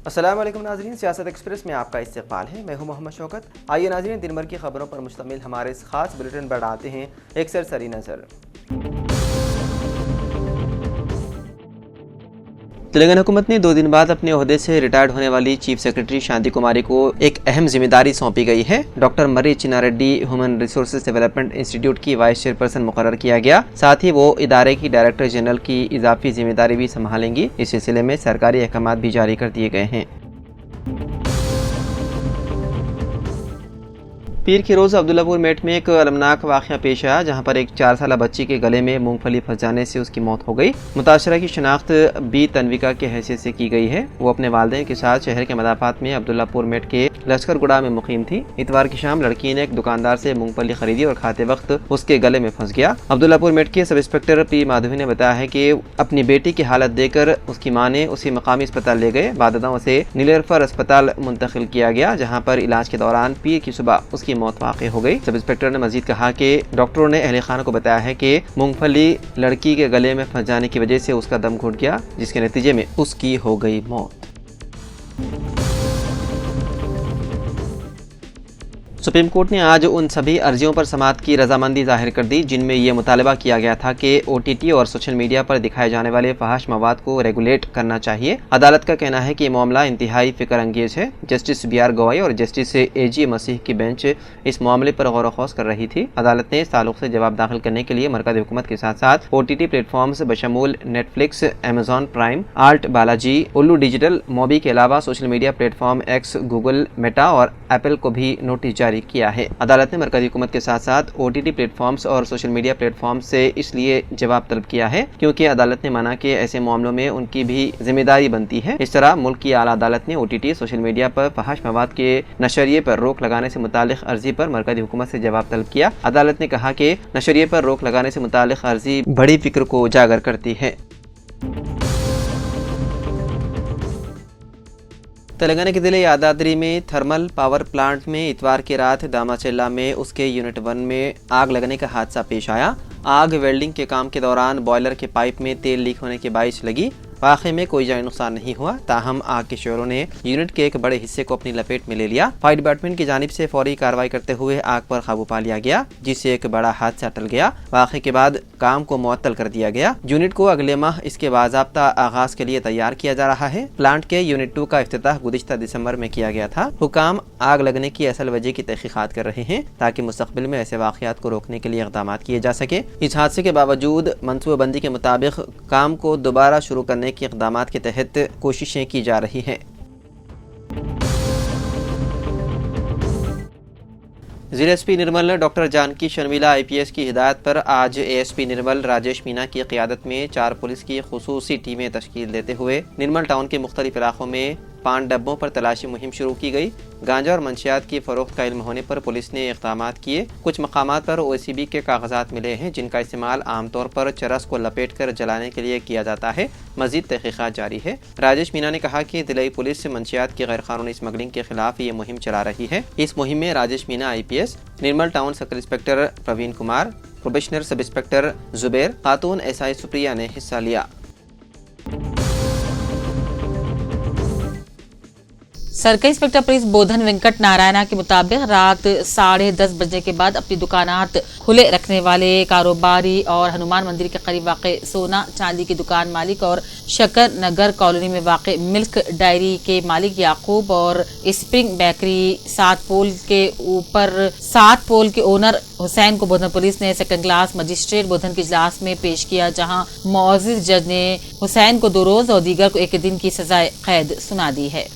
السلام علیکم ناظرین، سیاست ایکسپریس میں آپ کا استقبال ہے۔ میں ہوں محمد شوکت۔ آئیے ناظرین، دن بھر کی خبروں پر مشتمل ہمارے اس خاص بلیٹن پر ڈالتے ہیں ایک سرسری نظر۔ تلنگانہ حکومت نے 2 دن بعد اپنے عہدے سے ریٹائرڈ ہونے والی چیف سیکرٹری شانتی کماری کو ایک اہم ذمہ داری سونپی گئی ہے۔ ڈاکٹر مری چنا ریڈی ہیومن ریسورسز ڈیولپمنٹ انسٹی ٹیوٹ کی وائس چیئرپرسن مقرر کیا گیا، ساتھ ہی وہ ادارے کی ڈائریکٹر جنرل کی اضافی ذمہ داری بھی سنبھالیں گی۔ اس سلسلے میں سرکاری احکامات بھی جاری کر دیے گئے ہیں۔ پیر کے روز عبداللہ پور میٹ میں ایک المناک واقعہ پیش آیا، جہاں پر ایک 4 سالہ بچی کے گلے میں مونگ پھلی پھنس جانے سے اس کی موت ہو گئی۔ متاثرہ کی شناخت بی تنویکا کے حیثیت سے کی گئی ہے۔ وہ اپنے والدین کے ساتھ شہر کے مدافعات میں عبداللہ پور میٹ کے لشکر گڑا میں مقیم تھی۔ اتوار کی شام لڑکی نے ایک دکاندار سے مونگ پھلی خریدی اور کھاتے وقت اس کے گلے میں پھنس گیا۔ عبداللہ پور میٹ کے سب انسپکٹر پی مادھوی نے بتایا ہے کہ اپنی بیٹی کی حالت دیکھ کر اس کی ماں نے اسے مقامی اسپتال لے گئے۔ بعد ازاں اسے نیلوفر اسپتال منتقل کیا گیا، جہاں پر علاج کے دوران پیر کی صبح اس کی موت واقع ہو گئی۔ سب انسپکٹر نے مزید کہا کہ ڈاکٹروں نے اہل خانہ کو بتایا ہے کہ مونگ پھلی لڑکی کے گلے میں پھنس جانے کی وجہ سے اس کا دم گھٹ گیا، جس کے نتیجے میں اس کی ہو گئی موت۔ سپریم کورٹ نے آج ان سبھی عرضیوں پر سماعت کی رضامندی ظاہر کر دی جن میں یہ مطالبہ کیا گیا تھا کہ او ٹی ٹی اور سوشل میڈیا پر دکھائے جانے والے فحش مواد کو ریگولیٹ کرنا چاہیے۔ عدالت کا کہنا ہے کہ یہ معاملہ انتہائی فکر انگیز ہے۔ جسٹس بی آر گوائی اور جسٹس اے جی مسیح کی بینچ اس معاملے پر غور و خوض کر رہی تھی۔ عدالت نے اس تعلق سے جواب داخل کرنے کے لیے مرکزی حکومت کے ساتھ ساتھ O T T platforms بشمول Netflix, Amazon Prime, Alt Balaji, Ullu digital, Mubi کے علاوہ social media platform X, Google, Meta اور ایپل کو بھی نوٹس جاری کیا ہے۔ عدالت نے مرکزی حکومت کے ساتھ ساتھ O T T platforms اور سوشل میڈیا پلیٹ فارمز سے اس لیے جواب طلب کیا ہے کیونکہ عدالت نے مانا کہ ایسے معاملوں میں ان کی بھی ذمہ داری بنتی ہے۔ اس طرح ملک کی اعلیٰ عدالت نے O T T, social media پر فحش مواد کے نشریے پر روک لگانے سے متعلق عرضی پر مرکزی حکومت سے جواب طلب کیا۔ عدالت نے کہا کہ نشریے پر روک لگانے سے متعلق عرضی بڑی فکر کو اجاگر کرتی ہے۔ تلنگانہ کے ضلع یادادری میں تھرمل پاور پلانٹ میں اتوار کی رات داماچیلا میں اس کے یونٹ 1 میں آگ لگنے کا حادثہ پیش آیا۔ آگ ویلڈنگ کے کام کے دوران بوائلر کے پائپ میں تیل لیک ہونے کے باعث لگی۔ واقعے میں کوئی جانی نقصان نہیں ہوا، تاہم آگ کے شعلوں نے یونٹ کے ایک بڑے حصے کو اپنی لپیٹ میں لے لیا۔ فائر ڈپارٹمنٹ کی جانب سے فوری کارروائی کرتے ہوئے آگ پر قابو پا لیا گیا، جس سے ایک بڑا حادثہ ٹل گیا۔ واقعے کے بعد کام کو معطل کر دیا گیا۔ یونٹ کو اگلے ماہ اس کے باضابطہ آغاز کے لیے تیار کیا جا رہا ہے۔ پلانٹ کے یونٹ 2 کا افتتاح گزشتہ دسمبر میں کیا گیا تھا۔ حکام آگ لگنے کی اصل وجہ کی تحقیقات کر رہے ہیں تاکہ مستقبل میں ایسے واقعات کو روکنے کے لیے اقدامات کیے جا سکے۔ اس حادثے کے باوجود منصوبہ بندی کے مطابق کام کو دوبارہ شروع کرنے کے اقدامات کے تحت کوششیں کی جا رہی ہیں۔ ضلع ایس پی نرمل ڈاکٹر جانکی شرمیلا آئی پی ایس کی ہدایت پر آج اے ایس پی نرمل راجیش مینا کی قیادت میں 4 پولیس کی خصوصی ٹیمیں تشکیل دیتے ہوئے نرمل ٹاؤن کے مختلف علاقوں میں پان ڈبوں پر تلاشی مہم شروع کی گئی۔ گانجا اور منشیات کی فروخت کا علم ہونے پر پولیس نے اقدامات کیے۔ کچھ مقامات پر او سی بی کے کاغذات ملے ہیں جن کا استعمال عام طور پر چرس کو لپیٹ کر جلانے کے لیے کیا جاتا ہے۔ مزید تحقیقات جاری ہے۔ راجیش مینا نے کہا کہ ضلعی پولیس منشیات کی غیر قانونی اسمگلنگ کے خلاف یہ مہم چلا رہی ہے۔ اس مہم میں Rajesh Meena I P S, Nirmal town circle inspector Praveen Kumar, probationer sub inspector Zubair, خاتون ایس آئی سپریہ نے حصہ لیا۔ Circle inspector police Bodhan Venkat Narayana کے مطابق رات 10:30 بجے کے بعد اپنی دکانات کھلے رکھنے والے کاروباری اور ہنومان مندر کے قریب واقع سونا چاندی کی دکان مالک اور شکر نگر کالونی میں واقع ملک ڈائری کے مالک یعقوب اور اسپرنگ بیکری 7 پول کے اونر حسین کو بودھن پولیس نے سیکنڈ کلاس مجسٹریٹ بودھن کے اجلاس میں پیش کیا، جہاں معزز جج نے حسین کو 2 روز اور دیگر کو 1 دن کی سزائے قید سنا دی ہے۔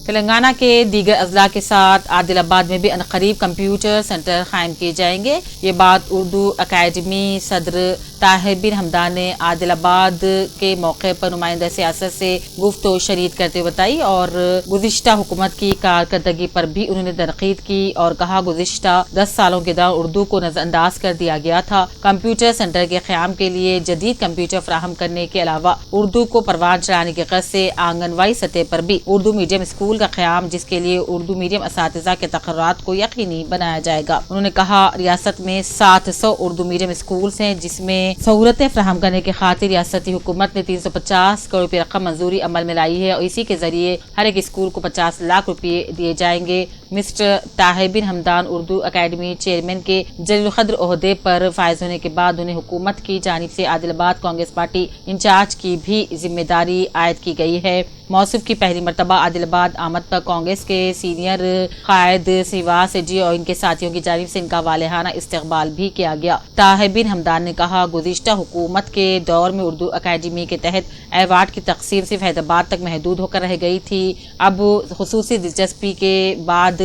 تلنگانہ کے دیگر اضلاع کے ساتھ عادل آباد میں بھی عنقریب کمپیوٹر سینٹر قائم کیے جائیں گے۔ یہ بات اردو اکیڈمی صدر طاہر بن حمدان نے عادل آباد کے موقع پر نمائندہ سیاست سے گفت و شنید کرتے ہوئے بتائی اور گزشتہ حکومت کی کارکردگی پر بھی انہوں نے تنقید کی اور کہا گزشتہ 10 سالوں کے دوران اردو کو نظر انداز کر دیا گیا تھا۔ کمپیوٹر سینٹر کے قیام کے لیے جدید کمپیوٹر فراہم کرنے کے علاوہ اردو کو پروان چڑھانے کی غرض سے آنگن واڑی سطح پر بھی اردو میڈیم اسکول اسکول کا قیام جس کے لیے اردو میڈیم اساتذہ کے تقررات کو یقینی بنایا جائے گا۔ انہوں نے کہا ریاست میں 700 اردو میڈیم اسکولز ہیں جس میں سہولتیں فراہم کرنے کی خاطر ریاستی حکومت نے 350 کروڑ روپے رقم منظوری عمل میں لائی ہے اور اسی کے ذریعے ہر ایک اسکول کو 50 لاکھ روپے دیے جائیں گے۔ مسٹر طاہر بن حمدان اردو اکیڈمی چیئرمین کے جلیل القدر عہدے پر فائز ہونے کے بعد انہیں حکومت کی جانب سے عادل آباد کانگریس پارٹی انچارج کی بھی ذمہ داری عائد کی گئی ہے۔ موصوف کی پہلی مرتبہ عادل آباد آمد پر کانگریس کے سینئر قائد سیواس جی اور ان کے ساتھیوں کی جانب سے ان کا والہانہ استقبال بھی کیا گیا۔ طاہر بن حمدان نے کہا گزشتہ حکومت کے دور میں اردو اکیڈمی کے تحت ایوارڈ کی تقسیم صرف حیدرآباد تک محدود ہو کر رہ گئی تھی۔ اب خصوصی دلچسپی کے بعد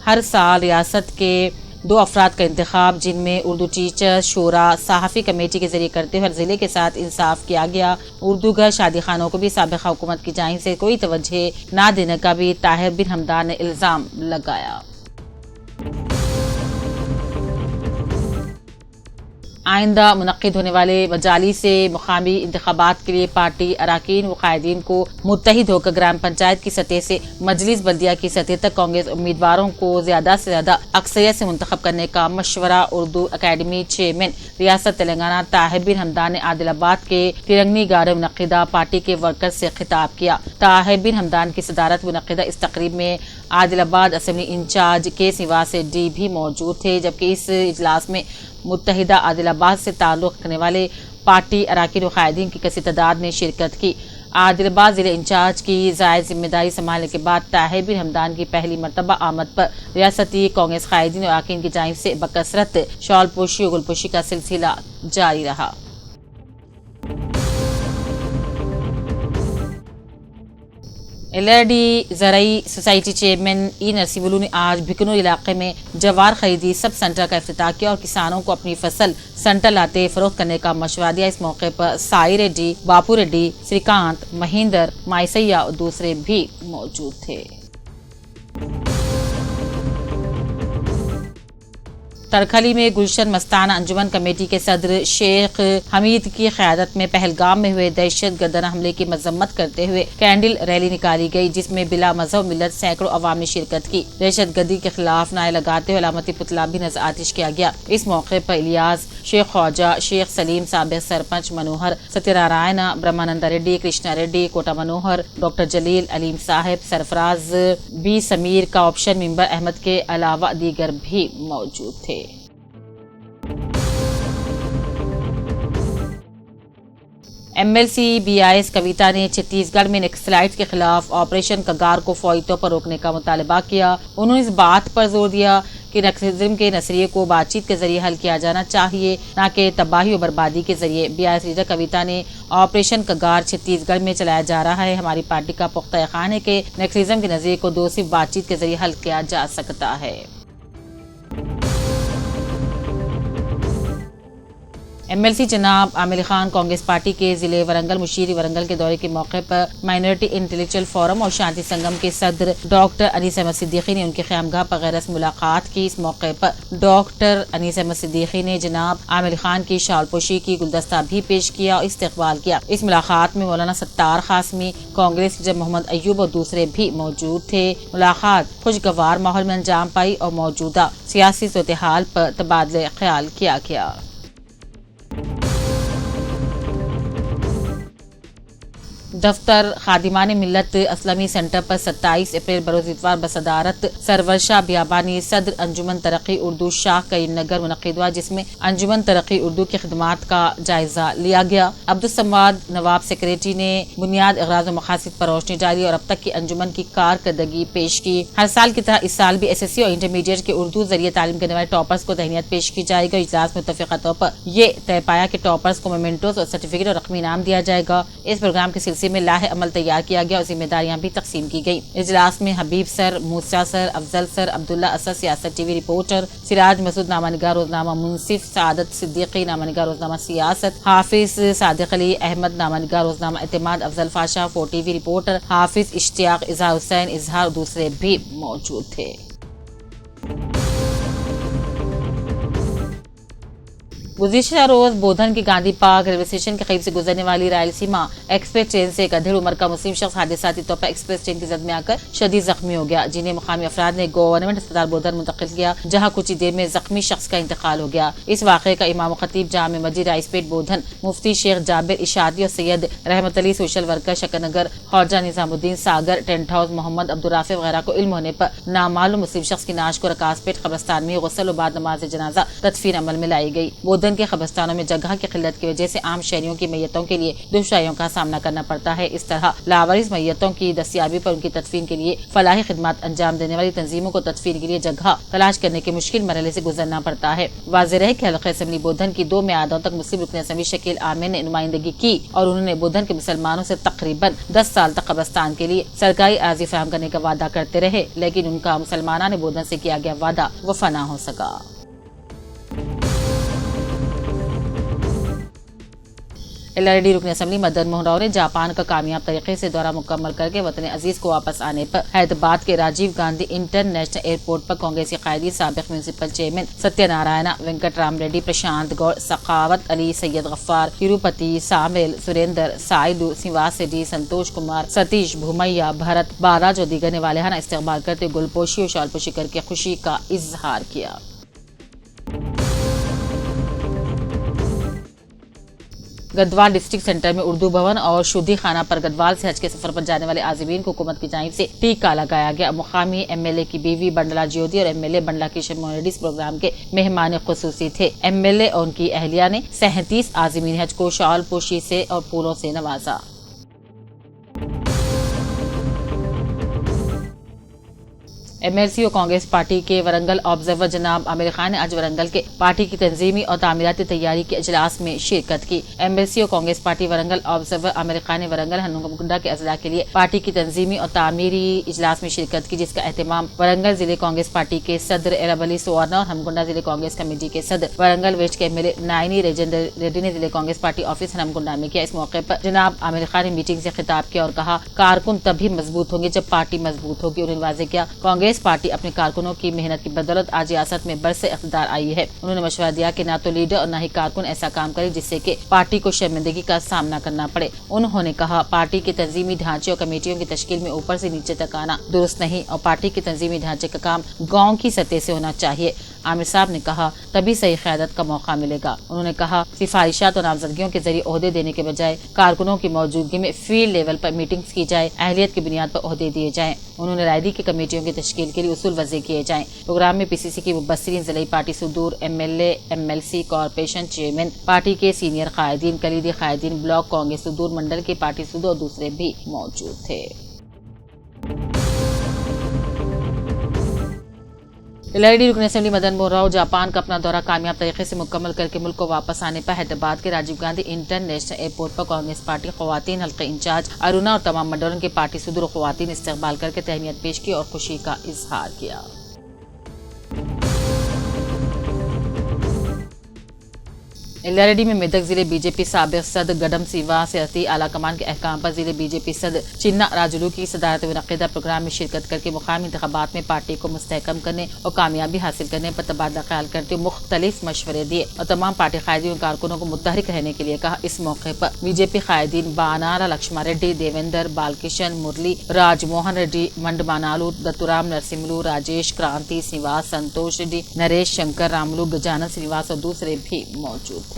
ہر سال ریاست کے 2 افراد کا انتخاب جن میں اردو ٹیچر شورا صحافی کمیٹی کے ذریعے کرتے ہوئے ہر ضلع کے ساتھ انصاف کیا گیا۔ اردو گھر شادی خانوں کو بھی سابقہ حکومت کی جانب سے کوئی توجہ نہ دینے کا بھی طاہر بن حمدان نے الزام لگایا۔ آئندہ منعقد ہونے والے مجالس سے مقامی انتخابات کے لیے پارٹی اراکین و قائدین کو متحد ہو کر گرام پنچایت کی سطح سے مجلس بلدیہ کی سطح تک کانگریس امیدواروں کو زیادہ سے زیادہ اکثریت سے منتخب کرنے کا مشورہ اردو اکیڈمی چیئرمین ریاست تلنگانہ طاہر بن حمدان نے عادل آباد کے ترنگی گارڈن منعقدہ پارٹی کے ورکرز سے خطاب کیا۔ طاہر بن حمدان کی صدارت منعقدہ اس تقریب میں عادل آباد اسمبلی انچارج کے سیواس ڈی بھی موجود تھے، جبکہ اس اجلاس میں متحدہ عادل آباد سے تعلق رکھنے والے پارٹی اراکین و قائدین کی کثیر تعداد نے شرکت کی۔ عادل آباد ضلع انچارج کی زائد ذمہ داری سنبھالنے کے بعد طاہر بن حمدان کی پہلی مرتبہ آمد پر ریاستی کانگریس قائدین و اراکین کی جانب سے بکثرت شال پوشی و گل پوشی کا سلسلہ جاری رہا۔ LRD زرعی سوسائٹی چیئرمین ای نرسیولو نے آج بھکنور علاقے میں جوار خریدی سب سینٹر کا افتتاح کیا اور کسانوں کو اپنی فصل سینٹر لاتے فروخت کرنے کا مشورہ دیا۔ اس موقع پر سائی ریڈی، باپو ریڈی، سری کانت، مہیندر، مائسیا اور دوسرے بھی موجود تھے۔ ترکھلی میں گلشن مستانہ انجمن کمیٹی کے صدر شیخ حمید کی قیادت میں پہلگام میں ہوئے دہشت گردانہ حملے کی مذمت کرتے ہوئے کینڈل ریلی نکالی گئی، جس میں بلا مذہب ملت سینکڑوں عوام نے شرکت کی۔ دہشت گردی کے خلاف نعرے لگاتے ہوئے علامتی پتلا بھی نظر آتش کیا گیا۔ اس موقع پر الیاس، شیخ خواجہ، شیخ سلیم، سابق سرپنچ منوہر، ستیہ نارائن، برہمانند ریڈی، کرشنا ریڈی، کوٹا منوہر، ڈاکٹر جلیل، علیم صاحب، سرفراز بی سمیر کا آپشن ممبر احمد کے علاوہ دیگر بھی موجود تھے۔ MLC BIS کویتا نے چھتیس گڑھ میں نکسلائٹس کے خلاف آپریشن کگار کو فوری طور پر روکنے کا مطالبہ کیا۔ انہوں نے اس بات پر زور دیا کہ نکسلزم کے نظریے کو بات چیت کے ذریعے حل کیا جانا چاہیے، نہ کہ تباہی و بربادی کے ذریعے۔ BIS لیڈر کویتا نے آپریشن کگار چھتیس گڑھ میں چلایا جا رہا ہے۔ ہماری پارٹی کا پختہ یقین ہے کہ نکسلزم کے نظریے کو صرف بات چیت کے ذریعے حل کیا جا سکتا ہے۔ MLC جناب عامر خان کانگریس پارٹی کے ضلع ورنگل مشیر ورنگل کے دورے کے موقع پر مائنورٹی انٹلیکچوئل فورم اور شانتی سنگم کے صدر ڈاکٹر انیس احمد صدیقی نے ان کے خیمگاہ پر غیر رسمی ملاقات کی۔ اس موقع پر ڈاکٹر انیس احمد صدیقی نے جناب عامر خان کی شال پوشی کی گلدستہ بھی پیش کیا اور استقبال کیا۔ اس ملاقات میں مولانا ستار قاسمی، کانگریس لیڈر محمد ایوب اور دوسرے بھی موجود تھے۔ ملاقات خوشگوار ماحول میں انجام پائی اور موجودہ سیاسی صورتحال پر تبادلہ خیال کیا گیا۔ دفتر خادمان ملت اسلامی سینٹر پر 27 اپریل بروز اتوار بصدارت سرور شاہ بیابانی صدر انجمن ترقی اردو شاہ کریم نگر منعقد ہوا، جس میں انجمن ترقی اردو کی خدمات کا جائزہ لیا گیا۔ عبدالصمد نواب سیکریٹری نے بنیاد اغراض و مقاصد پر روشنی ڈالی اور اب تک کی انجمن کی کارکردگی پیش کی۔ ہر سال کی طرح اس سال بھی SSC اور انٹرمیڈیٹ کے اردو ذریعے تعلیم کرنے والے ٹاپرز کو تہنیت پیش کی جائے گی۔ اجلاس میں متفقہ طور پر یہ طے پایا کہ ٹاپرز کو میمنٹوز اور سرٹیفکیٹ اور رقمی انعام دیا جائے گا۔ اس پروگرام کے سلسلے میں لاہ عمل تیار کیا گیا اور ذمہ داریاں بھی تقسیم کی گئی۔ اجلاس میں حبیب سر، موسیٰ سر، افضل سر، عبداللہ اسد سیاست TV رپورٹر، سراج مسعود نامہ نگار روزنامہ منصف، سعادت صدیقی نامہ نگار روزنامہ سیاست، حافظ صادق علی احمد نامہ نگار روزنامہ اعتماد، افضل فاشا 4TV رپورٹر، حافظ اشتیاق، اظہار حسین اظہار اور دوسرے بھی موجود تھے۔ गुज़िश्ता रोज बोधन के गांधी पार्क रेलवे स्टेशन के करीब से गुजरने वाली रायलसीमा एक्सप्रेस ट्रेन से एक अधेड़ उम्र का मुस्लिम शख्स हादसाती तौर पर एक्सप्रेस ट्रेन की जद में आकर शदीद जख्मी हो गया, जिन्हें मुकामी अफराद ने गवर्नमेंट अस्पताल बोधन मुंतकिल किया, जहां कुछ ही देर में जख्मी शख्स का इंतकाल हो गया। इस वाक़े का इमाम खतीब जामे मस्जिद राइसपेट बोधन, मुफ्ती शेख जाबिर इशादी और सैयद रहमत अली सोशल वर्कर शकरनगर, ख्वाजा निजामुद्दीन सागर, टेंट हाउस, मोहम्मद अब्दुर्राफे वगैरह को इल्म होने पर नामालूम मुस्लिम शख्स की नाश को रकासपेट कब्रिस्तान में गुस्ल और बाद नमाज जनाजा तदफीन अमल में लाई गई। बोधन के कब्रिस्तानों में जगह की किल्लत की वजह से आम शहरियों की मैयतों के लिए दुश्वारियों का सामना करना पड़ता है। इस तरह लावारिस मैयतों की दस्तियाबी पर उनकी तदफीन के लिए फलाही खिदमत अंजाम देने वाली तंजीमों को तदफीन के लिए जगह तलाश करने के मुश्किल मरहले से गुजरना पड़ता है। वाज़ेह रहे कि हल्का असेंबली बोधन की 2 मियादों तक मुस्लिम रुकन असेंबली शकील आमिर ने नुमाइंदगी की और उन्होंने बोधन के मुसलमानों से तकरीबन 10 साल तक कब्रिस्तान के लिए सरकारी अराज़ी फराहम करने का वादा करते रहे, लेकिन उनका मुसलमाना ने बोधन से किया गया वादा वफा न हो सका। LRD रुकन असेंबली मदन मोहन राव ने जापान का कामयाब तरीके से दौरा मुकम्मल करके वतन अजीज को वापस आने पर हैदराबाद के राजीव गांधी इंटरनेशनल एयरपोर्ट पर कांग्रेसी कायदी साबिक म्यूनिसिपल चेयरमैन सत्यनारायण, वेंकट राम रेड्डी, प्रशांत गौड़, सखावत अली, सैयद गफ्फार, तिरुपति, सामिल, सुरेंद्र, साइदू, श्रीवास रेड्डी, संतोष कुमार, सतीश, भूमैया, भरत, बाराज और दीगर ने वालिहाना इस्तेमाल करते गुलपोशी और शालपोशी करके खुशी का इजहार किया। गढ़वाल डिस्ट्रिक्ट सेंटर में उर्दू भवन और शुद्धि खाना पर गढ़वाल से हज के सफर पर जाने वाले आज़मीन को हुकूमत की जानिब से टीका लगाया गया। मुकामी MLA की बीवी बंडला ज्योति और MLA बंडला किशन मोहन रेड्डी इस प्रोग्राम के मेहमान खुसूसी थे। MLA और उनकी अहलिया ने 37 आज़मीन हज को शाल पोशी से और फूलों से नवाजा। MLC और कांग्रेस पार्टी के वरंगल ऑब्जर्वर जनाब आमिर खान ने आज वरंगल के पार्टी की तंजीमी और तामीराती तैयारी के इजलास में शिरकत की। MLC और कांग्रेस पार्टी वरंगल ऑब्जर्वर आमिर खान ने वरंगल हनुमकुंडा के अजला के लिए पार्टी की तंजीमी और तामीरी इजलास में शिरकत की, जिसका एहतमाम वरंगल जिले कांग्रेस पार्टी के सदर अरब अली सुवर्णा और हनुमकुंडा जिले कांग्रेस कमेटी के सदर वरंगल वेस्ट के MLA नायनी राजेंद्र रेड्डी ने जिले कांग्रेस पार्टी ऑफिस हनुमकुंडा में किया। इस मौके पर जनाब आमिर खान ने मीटिंग से खिताब किया और कहा, कारकुन तभी मजबूत होंगे जब पार्टी मजबूत होगी। उन्होंने वाज़ेह किया, कांग्रेस पार्टी अपने कारकुनों की मेहनत की बदौलत आज रियासत में बरसे इख्तिदार आई है। उन्होंने मशवरा दिया कि ना तो लीडर और न ही कारकुन ऐसा काम करे जिससे कि पार्टी को शर्मिंदगी का सामना करना पड़े। उन्होंने कहा, पार्टी के तंजीमी ढांचे और कमेटियों की तश्कील में ऊपर से नीचे तक आना दुरुस्त नहीं और पार्टी के तंजीमी ढांचे का काम गाँव की सतह से होना चाहिए। आमिर साहब ने कहा, तभी सही क़यादत का मौका मिलेगा। उन्होंने कहा, सिफारिशात और नामजदगियों के जरिए ओहदे देने के बजाय कारकुनों की मौजूदगी में फील्ड लेवल पर मीटिंग्स की जाए, अहलियत की बुनियाद पर ओहदे दिए जाएं। उन्होंने राय दी कि कमेटियों की तश्कील के लिए उसूल वज़े किए जाएं। प्रोग्राम में PCC की मुबस्सिरीन, ज़िलाई पार्टी सुदूर, MLA, MLC, corporation chairman, party के सीनियर कायदीन, कलीदी कायदीन, ब्लॉक कांग्रेस सुदूर, मंडल के पार्टी सुदूर और दूसरे भी मौजूद थे। LRD रुकन असेंबली मदन मोहन राव जापान का अपना दौरा कामयाब तरीके से मुकम्मल करके मुल्क को वापस आने पर हैदराबाद के राजीव गांधी इंटरनेशनल एयरपोर्ट पर कांग्रेस पार्टी ख्वातीन हल्के इंचार्ज अरुणा और तमाम मंडलों के पार्टी सुदूर ख्वातीन इस्तकबाल करके तहनीत पेश की और खुशी का इजहार किया। LRD में मेदक जिले BJP साबिक सदर गडम सिवा सियासी आला कमान के अहकाम पर जिले BJP सदर चिन्ना राजुलू की सदारत मुनक़िदा प्रोग्राम में शिरकत करके मुकामी इंतखाबात में पार्टी को मुस्तहकम करने और कामयाबी हासिल करने पर तबादला ख्याल करते हुए मुख्तलिफ मशवरे दिए और तमाम पार्टी कायदीन और कारकुनों को मुतहरिक रहने के लिए कहा। इस मौके पर BJP कायदीन बानारा लक्ष्मण रेड्डी, देवेंद्र, बालकिशन, मुरली, राजमोहन रेड्डी, मंडमानालू, दत्तुराम नरसिम्लू, राजेश, क्रांति, श्रीनिवास, संतोष रेड्डी, नरेश, शंकर, रामलू, गजानन श्रीनिवास और दूसरे भी मौजूद थे।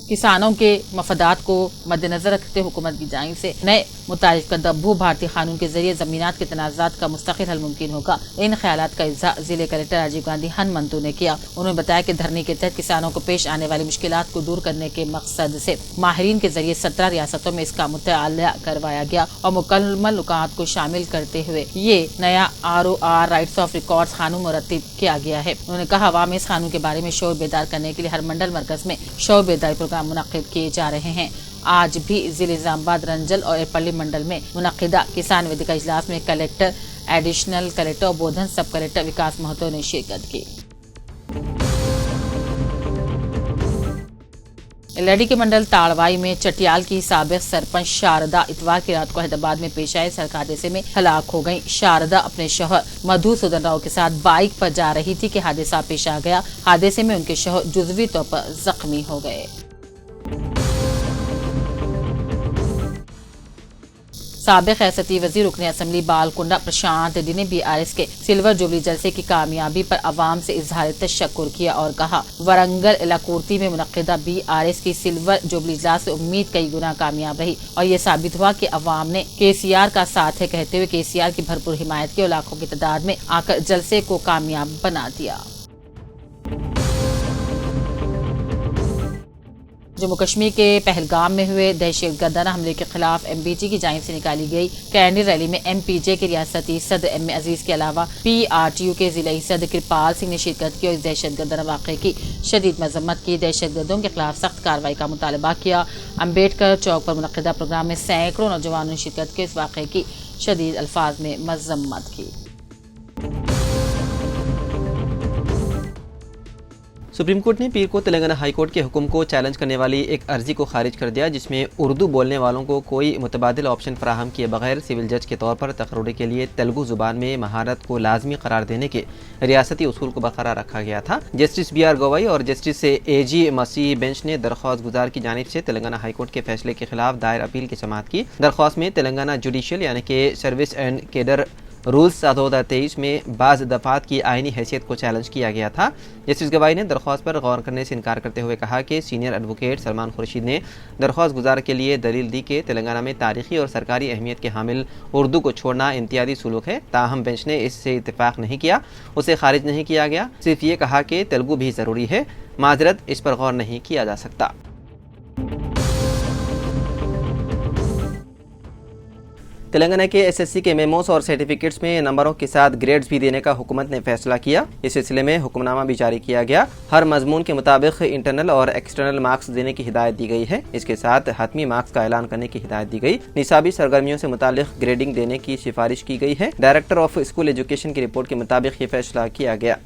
किसानों के मफादात को मद्देनजर रखते हुकूमत की जानिब से नए मुतारिफ करदा भू भारतीय कानून के जरिए जमीनात के तनाज़ात का मुस्तकिल हल मुमकिन होगा। इन ख्यालात का इज़हार जिले कलेक्टर राजीव गांधी हनमंतु ने किया। उन्होंने बताया कि धरने के तहत किसानों को पेश आने वाली मुश्किलात को दूर करने के मकसद से माहिरीन के जरिए 17 रियासतों में इसका मुताला करवाया गया और मुकम्मल नुकात को शामिल करते हुए ये नया ROR राइट्स ऑफ रिकॉर्ड्स कानून मुरत्तिब किया गया है। उन्होंने कहा, अवाम इस कानून के बारे में शोर बेदार करने के लिए हर मंडल मरकज में शोर बेदारी प्रोग्राम मुनक़िद किए जा रहे हैं। आज भी जिले निजामाबाद, रंजल और एरपल्ली मंडल में मुनक़िदा किसान वेदिका इजलास में कलेक्टर, एडिशनल कलेक्टर और बोधन सब कलेक्टर विकास महतो ने शिरकत की। एलआईडी के मंडल ताड़वाई में चटियाल की साबिक सरपंच शारदा इतवार की रात को हैदराबाद में पेश आए सड़क हादसे में हलाक हो गई। शारदा अपने शौहर मधुसूदन राव के साथ बाइक पर जा रही थी कि हादसा पेश आ गया। हादसे में उनके शौहर जुज़वी तौर पर जख्मी हो गए। साबिक रियासती वजीर रुकन असम्बली बालकुंडा प्रशांत रेड्डी ने बीआरएस के सिल्वर जुबली जलसे की कामयाबी पर अवाम से इजहार तशक्कुर किया और कहा, वरंगल इलाकुर्ती में मुनक्किदा बीआरएस की सिल्वर जुबली इजलास से उम्मीद कई गुना कामयाब रही और ये साबित हुआ कि अवाम ने केसीआर का साथ है कहते हुए केसीआर की भरपूर हिमायत की और लाखों की तादाद में आकर जलसे को कामयाब बना दिया। जम्मू कश्मीर के पहलगाम में हुए दहशतगर्दाना हमले के खिलाफ एमपीजी की जानिब से निकाली गई कैंडल रैली में एमपीजे के रियासती सदर एम अजीज के अलावा पीआरटीयू के जिला सदर कृपाल सिंह ने शिरकत की और इस दहशतगर्दाना वाक़े की शदीद मजम्मत की। दहशतगर्दों के खिलाफ सख्त कार्रवाई का मुतालबा किया। अम्बेडकर चौक पर मुनक्किदा प्रोग्राम में सैकड़ों नौजवानों ने शिरकत की। इस वाक़े की शदीद अल्फाज में मजम्मत की। सुप्रीम कोर्ट ने पीर को तेलंगाना हाई कोर्ट के हुक्म को चैलेंज करने वाली एक अर्जी को खारिज कर दिया, जिसमें उर्दू बोलने वालों को कोई मुतबादिल ऑप्शन फराहम किए बगैर सिविल जज के तौर पर तकर्रुरी के लिए तेलुगु जुबान में महारत को लाजमी करार देने के रियासती उसूल को बरकरार रखा गया था। जस्टिस BR गवई और जस्टिस AG मसीह बेंच ने दरख्वास्त गुजार की जानिब से तेलंगाना हाई कोर्ट के फैसले के खिलाफ दायर अपील की समाअत की। दरख्वास्त में तेलंगाना जुडिशियल यानी कि सर्विस एंड केडर रूल्स 2023 में बाज़ दफ़ात की आइनी हैसियत को चैलेंज किया गया था। जस्टिस गवाई ने दरख्वास्त पर गौर करने से इनकार करते हुए कहा कि सीनियर एडवोकेट सलमान खुर्शीद ने दरख्वास्त गुजार के लिए दलील दी कि तेलंगाना में तारीखी और सरकारी अहमियत के हामिल उर्दू को छोड़ना इम्तियाजी सुलूक है। ताहम बेंच ने इससे इत्तेफाक नहीं किया, उसे खारिज नहीं किया गया, सिर्फ ये कहा कि तेलुगु भी ज़रूरी है। माजरत, इस पर गौर नहीं किया जा सकता। तेलंगाना के SSC के मेमोस और सर्टिफिकेट्स में नंबरों के साथ ग्रेड्स भी देने का हुकूमत ने फैसला किया। इस सिलसिले में हुक्मनामा भी जारी किया गया। हर मजमून के मुताबिक इंटरनल और एक्सटर्नल मार्क्स देने की हिदायत दी गई है। इसके साथ हतमी मार्क्स का ऐलान करने की हिदायत दी गई। निसाबी सरगर्मियों से मुतालिक ग्रेडिंग देने की सिफारिश की गई है। डायरेक्टर ऑफ स्कूल एजुकेशन की रिपोर्ट के मुताबिक ये फैसला किया गया।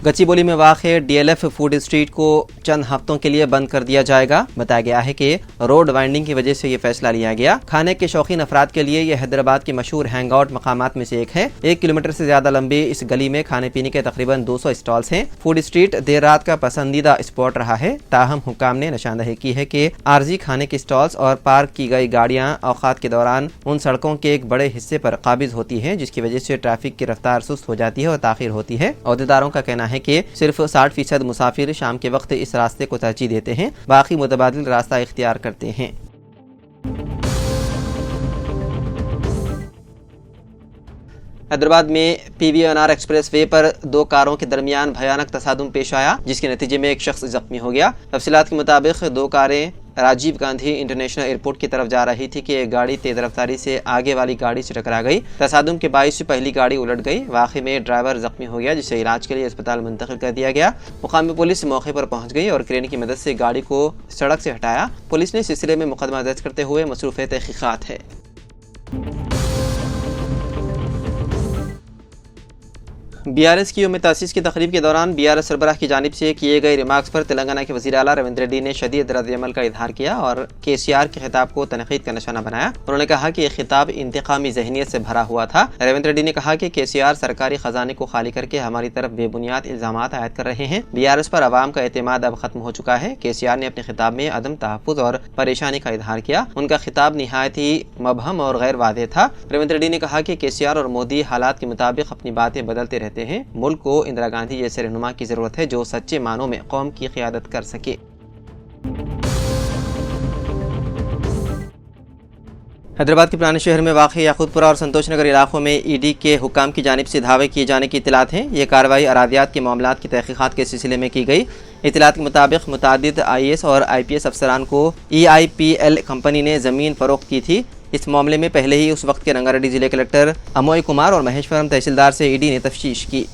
गच्चीबोली में वाक़े DLF फूड स्ट्रीट को चंद हफ्तों के लिए बंद कर दिया जाएगा। बताया गया है कि रोड वाइंडिंग की वजह से ये फैसला लिया गया। खाने के शौकीन अफराद के लिए यह हैदराबाद के मशहूर हैंग आउट मकामात में से एक है। 1 किलोमीटर से ज्यादा लंबी इस गली में खाने पीने के तकरीबन 200 स्टॉल्स हैं। फूड स्ट्रीट देर रात का पसंदीदा स्पॉट रहा है। ताहम हुक्काम ने निशानदही की है कि आर्जी खाने के स्टॉल्स और पार्क की गई गाड़ियां औकात के दौरान उन सड़कों के एक बड़े हिस्से पर काबिज होती है, जिसकी वजह से ट्रैफिक की रफ्तार सुस्त हो जाती है और ताखीर होती है। अहदेदारों का कहना है कि सिर्फ 60% मुसाफिर शाम के वक्त इस रास्ते को तरजीह देते हैं, बाकी मुतबादिल रास्ता इख्तियार करते हैं। हैदराबाद में PVNR एक्सप्रेस वे पर 2 कारों के दरमियान भयानक तसादुम पेश आया, जिसके नतीजे में एक शख्स जख्मी हो गया। तफसीलात के मुताबिक 2 कारें राजीव गांधी इंटरनेशनल एयरपोर्ट की तरफ जा रही थी कि एक गाड़ी तेज रफ्तारी से आगे वाली गाड़ी से टकरा गई। तसादुम के बाइस पहली गाड़ी उलट गई। वाक़े में ड्राइवर जख्मी हो गया, जिसे इलाज के लिए अस्पताल मुंतकिल कर दिया गया। मुकामी पुलिस मौके पर पहुंच गई और क्रेन की मदद से गाड़ी को सड़क से हटाया। पुलिस ने सिलसिले में मुकदमा दर्ज करते हुए मसरूफ़ तहक़ीक़ात है। BRS की यौम तासीस की तकरीब के दौरान BRS सरबराह की जानिब से किए गए रिमार्क्स पर तेलंगाना के वज़ीर आला रविंद्र रेड्डी ने शदीद रद्द-ए-अमल का इजहार किया और KCR के खिताब को तनक़ीद का निशाना बनाया। उन्होंने कहा कि यह खिताब इंतकामी ज़हनियत से भरा हुआ था। रविंद्र रेड्डी ने कहा कि KCR सरकारी ख़जाने को खाली करके हमारी तरफ बेबुनियाद इल्ज़ामात आयद कर रहे हैं। BRS पर आवाम का एतमाद अब ख़त्म हो चुका है। KCR ने अपने खिताब में अदम तहफ़्फ़ुज़ और परेशानी का इजहार किया। उनका खिताब निहायत ही मबहम और गैर वाज़ेह था। रविंद्र रेड्डी ने कहा कि KCR और मोदी हालात के मुताबिक अपनी बातें बदलते रहते हैं। मुल्क को इंदिरा गांधी जैसे रहनुमा की जरूरत है जो सच्चे मानों में कौम की क़ियादत कर सके। हैदराबाद के पुराने शहर में वाक़ याकूतपुरा और संतोष नगर इलाकों में ED के हुक्काम की जानिब से दावे किए जाने की इत्तलात हैं। ये कार्रवाई अरादियात के मामलात की तहक़ीक़ात के सिलसिले में की गई। इत्तलात के मुताबिक मुतादिद IAS और IPS अफसरान को EIPL कंपनी ने ज़मीन फ़रोख्त की थी। इस मामले में पहले ही उस वक्त के रंगारेड्डी जिले कलेक्टर अमोय कुमार और महेश्वरम तहसीलदार से ED ने तफ्तीश की।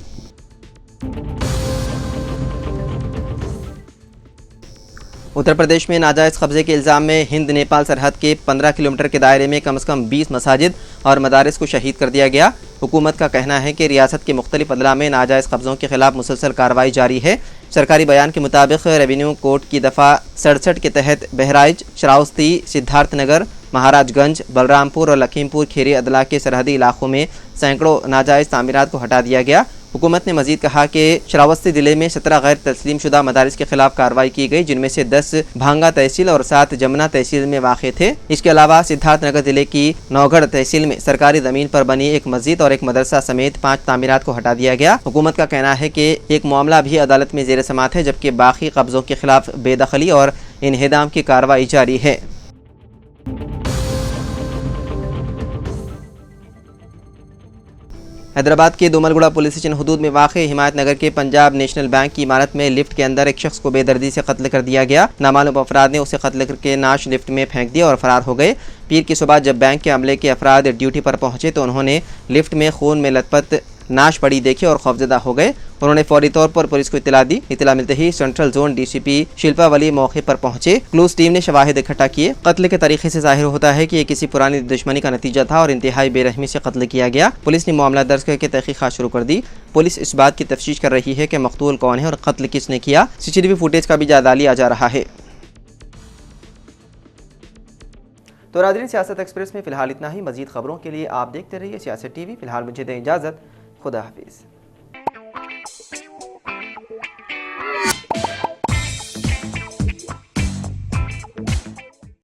उत्तर प्रदेश में नाजायज़ कब्जे के इल्ज़ाम में हिंद नेपाल सरहद के 15 किलोमीटर के दायरे में कम से कम 20 मसाजिद और मदारिस को शहीद कर दिया गया। हुकूमत का कहना है कि रियासत के मुख्तलिफ अदला में नाजायज़ कब्ज़ों के खिलाफ मुसलसल कार्रवाई जारी है। सरकारी बयान के मुताबिक रेवेन्यू कोर्ट की दफ़ा 67 के तहत बहराइच, श्रावस्ती, सिद्धार्थनगर, महाराजगंज, बलरामपुर और लखीमपुर खीरी अदला के सरहदी इलाकों में सैकड़ों नाजायज़ तामीरात को हटा दिया गया। हुकूमत ने मजीद कहा कि श्रावस्ती ज़िले में 17 गैर तस्लीम शुदा मदारिस के खिलाफ कार्रवाई की गई, जिनमें से 10 भांगा तहसील और 7 जमुना तहसील में वाक़ थे। इसके अलावा सिद्धार्थनगर ज़िले की नौगढ़ तहसील में सरकारी ज़मीन पर बनी एक मस्जिद और एक मदरसा समेत 5 तामीरात को हटा दिया गया। हुकूमत का कहना है कि एक मामला भी अदालत में ज़ेर समाअत है, जबकि बाकी कब्ज़ों के खिलाफ बेदखली और इन्हेदाम की कार्रवाई जारी है। हैदराबाद के दोमलगुड़ा पुलिस स्टेशन हदूद में वाक़ हिमायत नगर के पंजाब नेशनल बैंक की इमारत में लिफ्ट के अंदर एक शख्स को बेदर्दी से कत्ल कर दिया गया। नामालूम अफराद ने उसे कत्ल करके नाश लिफ्ट में फेंक दिया और फरार हो गए। पीर की सुबह जब बैंक के अमले के अफराद ड्यूटी पर पहुंचे तो उन्होंने लिफ्ट में खून में लथपथ नाश पड़ी देखी और खौफजदा हो गए। उन्होंने फौरी तौर पर पुलिस को इत्तला दी। इत्तला मिलते ही सेंट्रल जोन डीसीपी शिल्पा वली मौके पर पहुंचे। क्लूज टीम ने शवाहिद इकट्ठा किए। कत्ल के तरीके से जाहिर होता है कि ये किसी पुरानी दुश्मनी का नतीजा था और इंतहाई बेरहमी से कत्ल किया गया। पुलिस ने मामला दर्ज करके तहकीकात शुरू कर दी। पुलिस इस बात की तफ्तीश कर रही है कि मकतूल कौन है और कत्ल किसने किया। सीसीटीवी फुटेज का भी जायजा लिया जा रहा है। तो नाज़रीन, सियासत एक्सप्रेस में फ़िलहाल इतना ही। मज़ीद खबरों के लिए आप देखते रहिए सियासत टीवी। फ़िलहाल मुझे दें इजाज़त। खुदा हाफिज़।